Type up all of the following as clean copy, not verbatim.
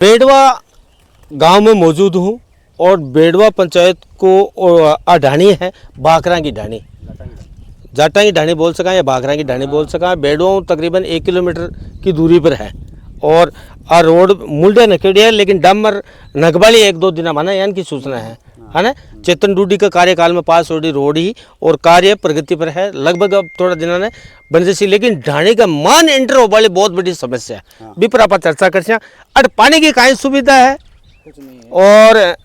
बेड़वा गांव में मौजूद हूं और बेड़वा पंचायत को ढाणी है, बाकरा की ढाणी, जाटा की ढाणी बोल सका या बाकरा की ढाणी बोल सका। बेड़वा तकरीबन 1 किलोमीटर की दूरी पर है और आ रोड मुल्डे नकेड़ी है, लेकिन डामर नगबाली 1-2 दिन माना यान की सूचना है ना। चेतन डूडी का कार्यकाल में पास होगी रोड ही और कार्य प्रगति पर है, लगभग अब थोड़ा दिनों ने बन जैसी। लेकिन ढाणी का मान एंटर हो वाली बहुत बड़ी समस्या है, भी पर आप चर्चा कर। अट पानी की काई सुविधा है और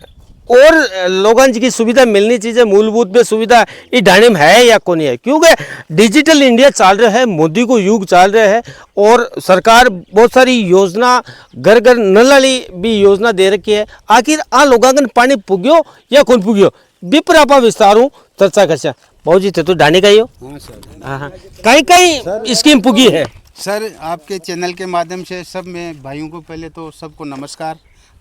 लोगों की सुविधा मिलनी चाहिए, मूलभूत में सुविधा ये ढाणी में है या कौन है, क्योंकि डिजिटल इंडिया चल रहा है, मोदी को युग चल रहा है और सरकार बहुत सारी योजना घर घर नल वाली भी योजना दे रखी है। आखिर आ लोगों का पानी पुग्यो या कौन पुग्यो, विपर आप विस्तार हूँ चर्चा कर। भाऊ जी थे तो ढाणी का ही हो। हाँ, कहीं कहीं स्कीम पुगी है सर। आपके चैनल के माध्यम से सब में भाइयों को पहले तो सबको नमस्कार,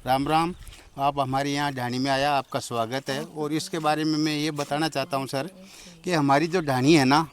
राम राम। आप हमारे यहाँ ढाणी में आया, आपका स्वागत है। और इसके बारे में मैं ये बताना चाहता हूँ सर कि हमारी जो ढाणी है ना,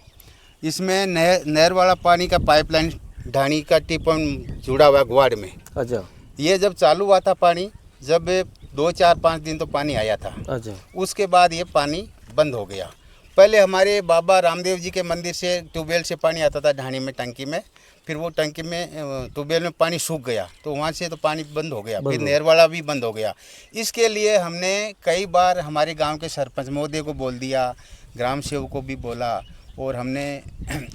इसमें नहर वाला पानी का पाइपलाइन ढाणी का टिपन जुड़ा हुआ है गुवाड़ में। अच्छा। ये जब चालू हुआ था पानी, जब 2-4-5 दिन तो पानी आया था। अच्छा। उसके बाद ये पानी बंद हो गया। पहले हमारे बाबा रामदेव जी के मंदिर से ट्यूबवेल से पानी आता था ढाणी में टंकी में, फिर वो टंकी में ट्यूबवेल में पानी सूख गया तो वहाँ से तो पानी बंद हो गया, फिर नहर वाला भी बंद हो गया। इसके लिए हमने कई बार हमारे गांव के सरपंच महोदय को बोल दिया, ग्राम सेवक को भी बोला, और हमने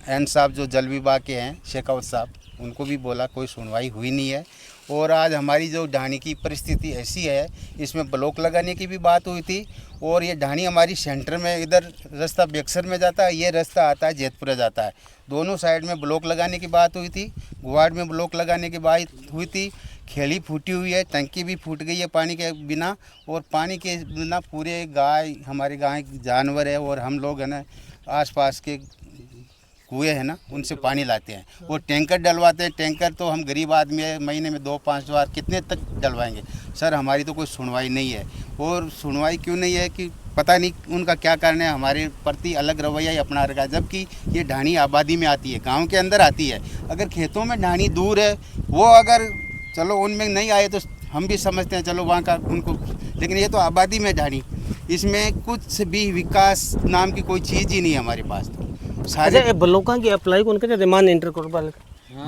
एन साहब जो जल विभाग के हैं शेखावत साहब, उनको भी बोला, कोई सुनवाई हुई नहीं है। और आज हमारी जो ढाणी की परिस्थिति ऐसी है, इसमें ब्लॉक लगाने की भी बात हुई थी। और ये ढाणी हमारी सेंटर में, इधर रास्ता बेक्सर में जाता है, ये रास्ता आता है जेतपुरा जाता है, दोनों साइड में ब्लॉक लगाने की बात हुई थी। गुवाड़ में ब्लॉक लगाने की बात हुई थी। खेली फूटी हुई है, टंकी भी फूट गई है पानी के बिना, और पानी के बिना पूरे गाय, हमारे गाय जानवर है और हम लोग है ना आसपास के कुएँ हैं ना, उनसे पानी लाते हैं। वो टैंकर डलवाते हैं, टैंकर तो हम गरीब आदमी है, महीने में 2-5 बार कितने तक डलवाएंगे सर। हमारी तो कोई सुनवाई नहीं है। और सुनवाई क्यों नहीं है कि पता नहीं उनका क्या कारण है, हमारे प्रति अलग रवैया ही अपना रखा है। जबकि ये ढाणी आबादी में आती है, गांव के अंदर आती है। अगर खेतों में ढाणी दूर है, वो अगर चलो उनमें नहीं आए तो हम भी समझते हैं चलो वहाँ का उनको, लेकिन ये तो आबादी में ढाणी, इसमें कुछ भी विकास नाम की कोई चीज़ ही नहीं है हमारे पास। तो सारे ब्लॉकों की अप्लाई कौन करते, मान इंटर कर वाले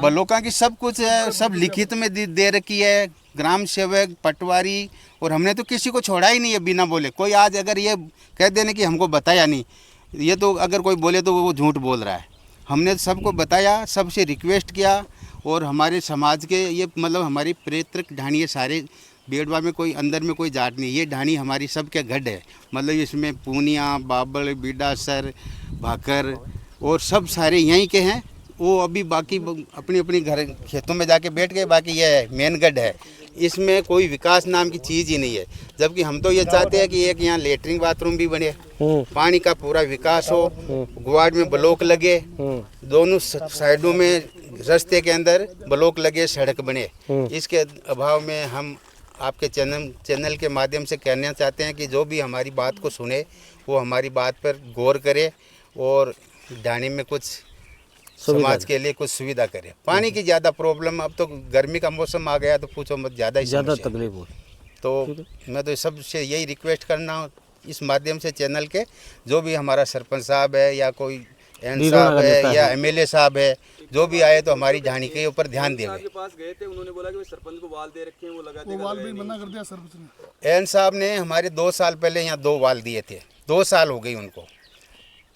ब्लॉकों की सब कुछ है, सब लिखित में दे रखी है, ग्राम सेवक, पटवारी, और हमने तो किसी को छोड़ा ही नहीं है बिना बोले। कोई आज अगर ये कह देने कि हमको बताया नहीं, ये तो अगर कोई बोले तो वो झूठ बोल रहा है। हमने सबको बताया, सबसे रिक्वेस्ट किया। और हमारे समाज के ये मतलब हमारी प्रेतृक ढाणी है सारे बेड़वा में, कोई अंदर में कोई जाट नहीं। ये ढाणी हमारी सबके गढ़ है, मतलब इसमें पूनिया, बाबड़, बीडासर, भाकर और सब सारे यहीं के हैं। वो अभी बाकी अपनी अपनी घर खेतों में जाके बैठ गए, बाकी ये है मेन गढ़ है, इसमें कोई विकास नाम की चीज़ ही नहीं है। जबकि हम तो ये चाहते हैं कि एक यहाँ लेटरिन बाथरूम भी बने, पानी का पूरा विकास हो, गुवाड़ में ब्लॉक लगे, दोनों साइडों में रास्ते के अंदर ब्लॉक लगे, सड़क बने। इसके अभाव में हम आपके चैनल के माध्यम से कहना चाहते हैं कि जो भी हमारी बात को सुने वो हमारी बात पर गौर करे और ढाणी में कुछ समाज के लिए कुछ सुविधा करे। पानी की ज़्यादा प्रॉब्लम, अब तो गर्मी का मौसम आ गया तो पूछो मत, ज़्यादा तकलीफ हो। तो मैं तो सबसे यही रिक्वेस्ट करना इस माध्यम से चैनल के, जो भी हमारा सरपंच साहब है या कोई एन साहब है या एमएलए साहब है, जो भी आए तो हमारी ढाणी के ऊपर ध्यान देंगे। के पास गए थे, उन्होंने बोला कि सरपंच को वाल दे रखे हैं, वो लगा देगा, वाल भी मना कर दिया सरपंच ने। एन साहब ने हमारे 2 साल पहले यहाँ 2 वाल दिए थे, 2 साल हो गई उनको।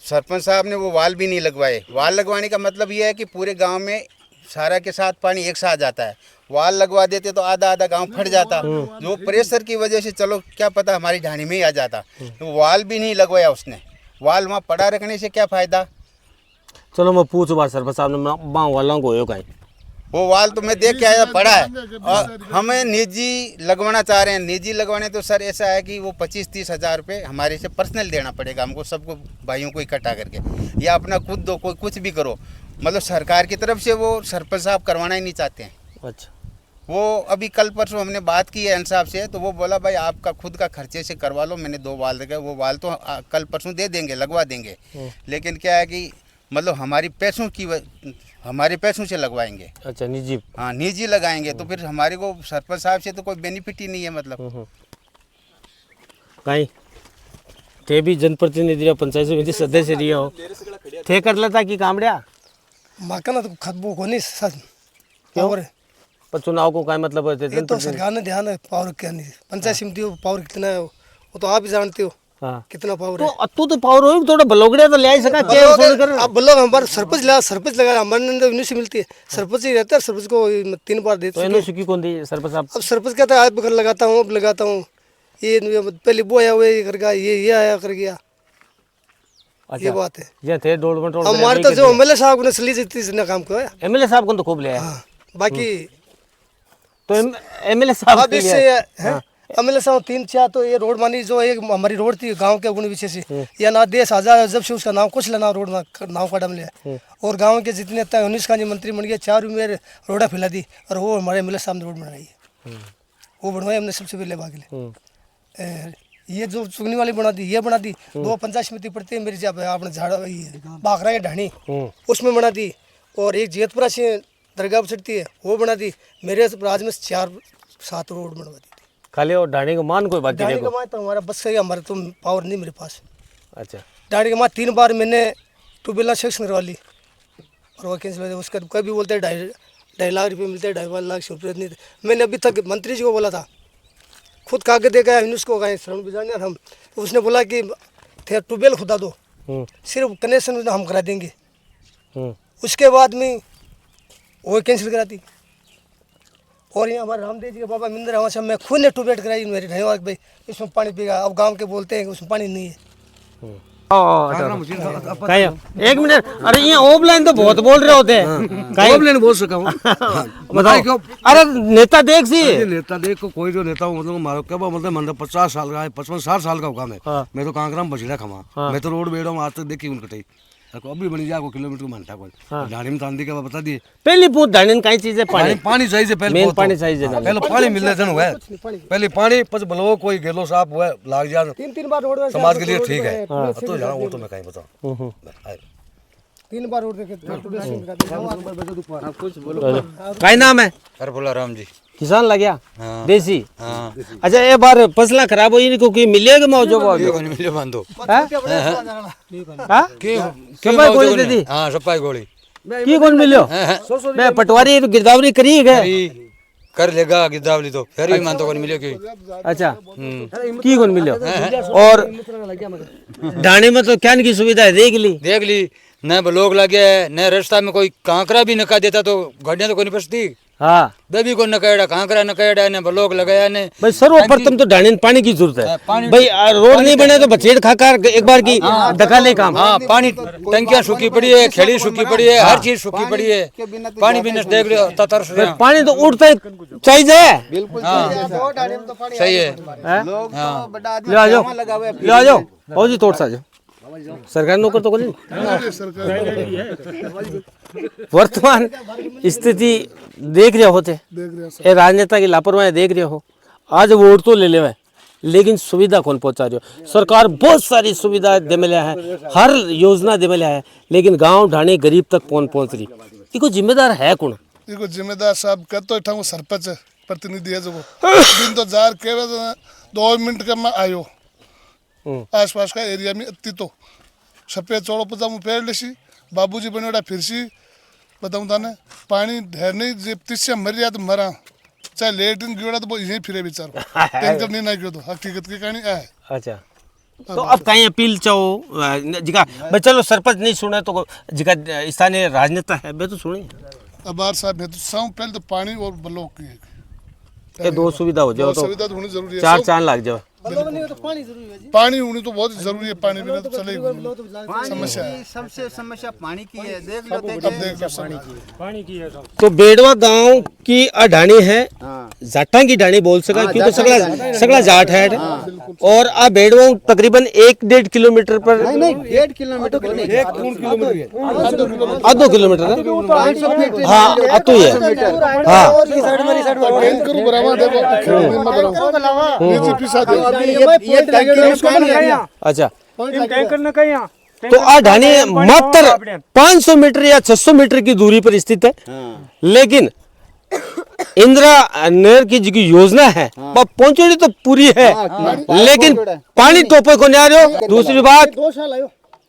सरपंच साहब ने वो वाल भी नहीं लगवाए। वाल लगवाने का मतलब ये है कि पूरे गांव में सारा के साथ पानी एक साथ जाता है, वाल लगवा देते तो आधा आधा गांव फट जाता, जो प्रेशर की वजह से चलो क्या पता हमारी ढाणी में ही आ जाता। तो वाल भी नहीं लगवाया उसने। वाल वहाँ पड़ा रखने से क्या फ़ायदा। चलो मैं पूछूं बात सरपंच साहब ने माँ वालों को हो कहीं वो वाल तो मैं देख के आया, पड़ा है, और हमें निजी लगवाना चाह रहे हैं। निजी लगवाने तो सर ऐसा है कि वो 25-30 हज़ार रुपये हमारे से पर्सनल देना पड़ेगा हमको, सबको भाइयों को इकट्ठा करके, या अपना खुद दो, कोई कुछ भी करो। मतलब सरकार की तरफ से वो सरपंच साहब करवाना ही नहीं चाहते हैं। अच्छा। वो अभी कल परसों हमने बात की है एन साहब से, तो वो बोला भाई आपका खुद का खर्चे से करवा लो। मैंने 2 वाल रखे, वो वाल तो कल परसों दे देंगे, लगवा देंगे। लेकिन क्या है कि मतलब हमारे पैसों से लगवाएंगे। अच्छा निजी। हाँ निजी लगाएंगे तो फिर हमारे को सरपंच साहब से तो कोई बेनिफिट ही नहीं है मतलब। कहीं थे भी जनप्रतिनिधि या पंचायत समिति सदस्य रही हो थे कर लेता कि कामड़िया माका ना तो खतबो को नहीं सर क्यों? पावर पर चुनाव को क्या मतलब है ये तो सरकार ने ध्यान है पावर क्या नहीं पंचायत समिति को पावर कितना है वो तो आप ही जानते हो हाँ कितना पावर है। तो तू तो पावर हो थोड़ा बलोगड़िया तो ले आई सका क्या छोड़ कर अब बोलो हमारे सरपंच लगा हमारे तो यूनिवर्सिटी मिलती है सरपंच ही रहता है सरपंच को 3 बार देते तो इन्होंने सुखी कौन दी सरपंच साहब। अब सरपंच कहता है आप घर लगाता हूँ अब लगाता हूँ ये पहले वो आया हुआ ये कर गया ये आया कर गया। ये बात है ये थे डोड़ मटोड़ हमारे तो जो एमएलए साहब ने सली जितनी ने काम किया एमएलए साहब को तो खूब ले आया। हाँ, बाकी तो एमएलए साहब अब इससे एमएलए साहब 3-4 तो ये रोड मानी जो एक हमारी रोड थी गांव के गुण विषय से या ना देश आजाद जब से उसका नाम कुछ लेना रोड नाव का डम लिया और गांव के जितने 19 का मंत्री बन गया 4 उम्र रोडा फैला दी और वो हमारे एमएलए साहब ने रोड बनाई है वो बनवाई हमने सबसे पहले भाग ले। ये जो चुगनी वाली बना दी ये बना दी 2 पंचायत समिति पड़ती है मेरी जब आपने झाड़ा बाखरा के ढाणी उसमें बना दी और एक जेतपुरा से दरगाह चढ़ती है वो बना दी मेरे राज में 4-7 रोड बनवा दी। खाली और ढाणी को मान कोई बाकी डाणी देखो। का माँ तो हमारा बस का ही हमारे तो पावर नहीं मेरे पास। अच्छा डाणी का माँ 3 बार मैंने ट्यूबवेल सेक्शन करवा ली और वो कैंसिल हो गया उसका कभी बोलते हैं 2.5 लाख रुपये मिलते हैं 2.5 लाख से ऊपर नहीं। मैंने अभी तक मंत्री जी को बोला था खुद कागज देखा है उसको कहें श्रम बिजाने हम तो उसने बोला कि ट्यूबवेल खुदा दो सिर्फ कनेक्शन हम करा देंगे। उसके बाद में वो कैंसिल करा दी और यहाँ हमारे रामदेव जी के बाबा मिंदर वहाँ से मैं खुद ने ट्यूबवेल कराई मेरे ढाई भाई इसमें पानी पीगा। अब गांव के बोलते हैं कि उसमें पानी नहीं है। एक मिनट अरे ये ऑफलाइन तो बहुत बोल रहे होते हैं ऑफलाइन बोल सका हूँ बताओ। अरे नेता देख सी नेता देख को कोई जो नेता मतलब मारो क्या मतलब 50 साल का है 55-60 साल का होगा मैं तो कांकरा में बछड़ा खमा मैं तो रोड बेड़ा हूँ आज तक देखी उन कटाई अभी बनी जाए किलोमीटर में घंटा कोई ढाणी में तांदी के बता दिए पहली पूछ ढाणी कई चीज है पानी पानी चाहिए पहले मेन पानी चाहिए पहले पानी मिलने से हुआ पहले पानी पच बलो कोई गेलो साहब हुआ लाग जा 3 बार रोड समाज के लिए ठीक है तो जाना वो तो मैं कहीं बताऊँ 3 बार रोड देखे का नाम है करबुला राम जी किसान लग्या हाँ। देसी हाँ अच्छा ये बार फसला खराब हुई क्योंकि मिलेगा मौजो कोई मिले बंदो सफाई गोली दे दी हाँ सफाई गोली की कौन मिलो मैं पटवारी गिरदावरी करी है कर लेगा गिरदावली तो फिर भी मान तो कौन मिले की अच्छा की कौन मिलो और ढाणी में तो क्या की सुविधा है देख ली न ब्लॉक लगे न रास्ता में कोई कांकरा भी नका देता तो गाड़ियां तो कोई नहीं फंसती हाँ बेबी को नकाड़ा कांकरा नकाड़ा ने ब्लॉक लगाया ने भाई सर्वप्रथम तो ढाणी में पानी की जरूरत है भाई रोड नहीं बने तो बचेड़ खाकर एक बार की धक्का ले काम। हाँ पानी टंकियां सूखी पड़ी है खेड़ी सूखी पड़ी है हर चीज सूखी पड़ी है पानी बिजनेस देख लो तरस रहे हैं। पानी तो उठते चाहिए बिल्कुल सही है ले आ जाओ आओ जी तोड़ सा जाओ सरकारी नौकर तो कोई वर्तमान स्थिति देख रहे होते ये राजनेता की लापरवाही देख रहे हो आज वोट तो ले ले लेकिन सुविधा कौन पहुंचा रहे हो। सरकार बहुत सारी सुविधा दे मिले है हर योजना दे मिले है लेकिन गांव ढाणी गरीब तक कौन पहुंच रही इको जिम्मेदार है कौन इको जिम्मेदार साहब कर तो इठा सरपंच प्रतिनिधि है जो दिन तो जार के 2 मिनट का मैं आयो आसपास का एरिया में अति तो सफेद चौड़ो पता मैं पेड़ लेसी बाबूजी बनेड़ा फिर सी बताऊँ था ना पानी ढेर नहीं जब 30 से मर गया तो मरा चाहे लेटरिन गिरा तो यहीं फिरे बेचारो टैंकर नहीं ना गिरो तो हकीकत की कहानी है। अच्छा तो अब कहीं अपील चाहो जिका भाई चलो सरपंच नहीं सुने तो जिका स्थानीय राजनेता है मैं तो सुनी अब बार साहब मैं तो सब पहले तो पानी और ब्लॉक की ये 2 सुविधा हो जाओ तो सुविधा तो होनी जरूरी है 4 चांद लग जाओ पानी होनी तो बहुत जरूरी है पानी बिना तो चलेगी समस्या है सबसे समस्या पानी की है देख लो अब देख लो तो बेड़वा गांव की ढाणी है जाटा की ढाणी बोल सका क्योंकि सगला जाट है और आ बेड़वा तकरीबन 1-1.5 किलोमीटर पर 1.5 किलोमीटर आधो किलोमीटर है हाँ अतो ही है हाँ करू बराबर देखो नीचे पिसा दे अच्छा टैंकर न कहीं तो आ ढाणी मात्र 500 मीटर या 600 मीटर की दूरी पर स्थित है। लेकिन इंदिरा नहर की जो योजना है वह पहुंचनी तो पूरी है, लेकिन पानी टोपे को नहीं आ रहे हो। दूसरी बात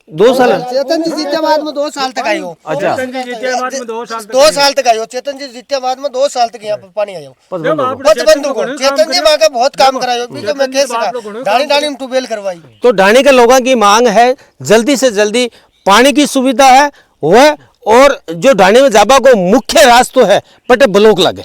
2 साल चेतन जी जीते बाद में 2 साल तक आयो। अच्छा 2 साल तक आयो। चेतन जी जीते बाद में 2 साल तक यहाँ पर पानी आयो। पचबंधु को चेतन जी वहाँ का बहुत काम करायो। बीच में कह सका ढाणी ढाणी में ट्यूबवेल करवाई। तो ढाणी के लोगों की मांग है जल्दी से जल्दी पानी की सुविधा है वह, और जो ढाणी में जाबा को मुख्य रास्ता है पटे ब्लॉक लगे।